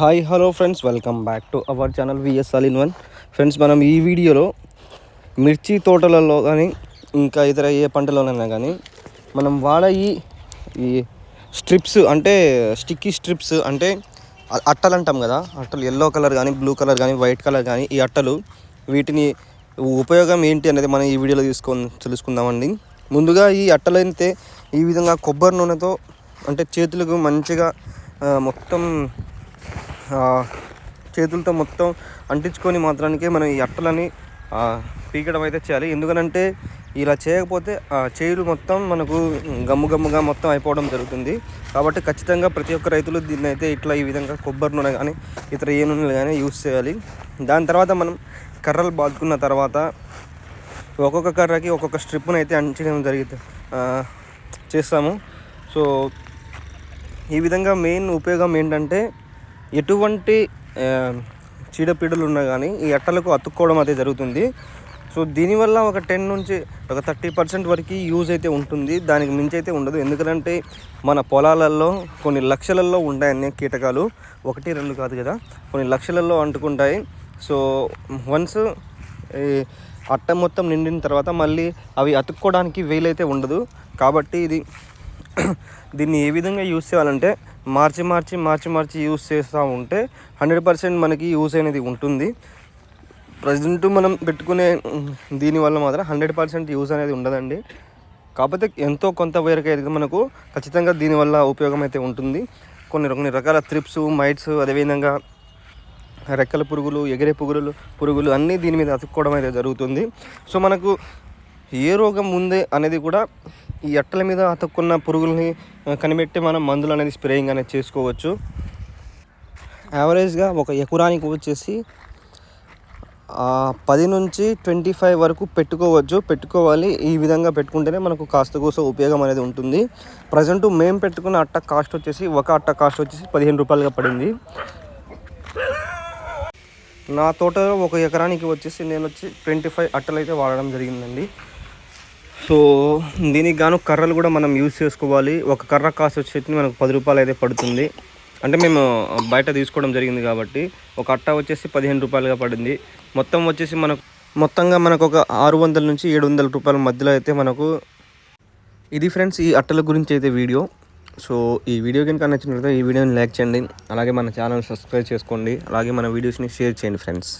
Hi hello friends, welcome back to our channel VS all in one. Friends, మనం ఈ వీడియోలో మిర్చి తోటలలో కానీ ఇంకా ఇతర ఏ పంటలోనైనా కానీ మనం వాడే ఈ స్ట్రిప్స్ అంటే స్టిక్కీ స్ట్రిప్స్ అంటే అట్టలు అంటాం కదా. అట్టలు ఎల్లో కలర్ కానీ, బ్లూ కలర్ కానీ, వైట్ కలర్ కానీ ఈ అట్టలు, వీటిని ఉపయోగం ఏంటి అనేది మనం ఈ వీడియోలో తెలుసుకుందామండి. ముందుగా ఈ అట్టలు అయితే ఈ విధంగా కొబ్బరి నూనెతో అంటే చేతులకు మంచిగా మొత్తం చేతులతో మొత్తం అంటించుకొని మాత్రానికే మనం ఈ అట్టలని పీకడం అయితే చేయాలి. ఎందుకనంటే ఇలా చేయకపోతే చేతులు మొత్తం మనకు గమ్ముగా మొత్తం అయిపోవడం జరుగుతుంది. కాబట్టి ఖచ్చితంగా ప్రతి ఒక్క రైతులు దీన్ని అయితే ఇట్లా ఈ విధంగా కొబ్బరి నూనె కానీ ఇతర ఏ నూనెలు కానీ యూస్ చేయాలి. దాని తర్వాత మనం కర్రలు బాదుకున్న తర్వాత ఒక్కొక్క కర్రకి ఒక్కొక్క స్ట్రిప్ను అయితే అంచడం చేస్తాము. సో ఈ విధంగా మెయిన్ ఉపయోగం ఏంటంటే ఎటువంటి చీడపీడలు ఉన్నా కానీ ఈ అట్టలకు అతుక్కోవడం అయితే జరుగుతుంది. సో దీనివల్ల ఒక 10 నుంచి ఒక 30% వరకు యూజ్ అయితే ఉంటుంది. దానికి మించి అయితే ఉండదు. ఎందుకంటే మన పొలాలలో కొన్ని లక్షలలో ఉంటాయన్నీ కీటకాలు, 1-2 కాదు కదా, కొన్ని లక్షలలో అంటుకుంటాయి. సో వన్స్ అట్ట మొత్తం నిండిన తర్వాత మళ్ళీ అవి అతుక్కోవడానికి వీలైతే ఉండదు. కాబట్టి దీన్ని ఏ విధంగా యూజ్ చేయాలంటే మార్చి యూజ్ చేస్తూ ఉంటే 100% మనకి యూజ్ అనేది ఉంటుంది. ప్రజెంట్ మనం పెట్టుకునే దీనివల్ల మాత్రం 100% యూజ్ అనేది ఉండదండి. కాకపోతే ఎంతో కొంత వరకు అయితే మనకు ఖచ్చితంగా దీనివల్ల ఉపయోగం అయితే ఉంటుంది. కొన్ని రకాల త్రిప్స్, మైట్స్, అదేవిధంగా రెక్కల పురుగులు, ఎగిరే పురుగులు అన్నీ దీని మీద అతుక్కోవడం అయితే జరుగుతుంది. సో మనకు ఏ రోగం ఉంది అనేది కూడా ఈ అట్టల మీద అతుక్కున్న పురుగుల్ని కనిపెట్టి మనం మందులు అనేది స్ప్రేయింగ్ అనేది చేసుకోవచ్చు. యావరేజ్గా ఒక ఎకరానికి వచ్చేసి 10 నుంచి 25 వరకు పెట్టుకోవాలి. ఈ విధంగా పెట్టుకుంటేనే మనకు కాస్త కూస ఉపయోగం అనేది ఉంటుంది. ప్రజెంట్ మేము పెట్టుకున్న అట్ట కాస్ట్ వచ్చేసి ఒక అట్ట కాస్ట్ వచ్చేసి 15 రూపాయలుగా పడింది. నా తోటలో ఒక ఎకరానికి వచ్చేసి నేను 25 అట్టలు అయితే వాడడం జరిగిందండి. సో దీనికి గాను కర్రలు కూడా మనం యూజ్ చేసుకోవాలి. ఒక కర్ర కాస్ట్ వచ్చేసి మనకు 10 రూపాయలు అయితే పడుతుంది. అంటే మేము బయట తీసుకోవడం జరిగింది కాబట్టి ఒక అట్ట వచ్చేసి 15 రూపాయలుగా పడింది. మొత్తంగా మనకు ఒక 600 నుంచి 700 రూపాయల మధ్యలో అయితే మనకు. ఇది ఫ్రెండ్స్ ఈ అట్టల గురించి అయితే వీడియో. సో ఈ వీడియో కనుక నచ్చినట్లయితే ఈ వీడియోని లైక్ చేయండి, అలాగే మన ఛానల్ సబ్స్క్రైబ్ చేసుకోండి, అలాగే మన వీడియోస్ని షేర్ చేయండి ఫ్రెండ్స్.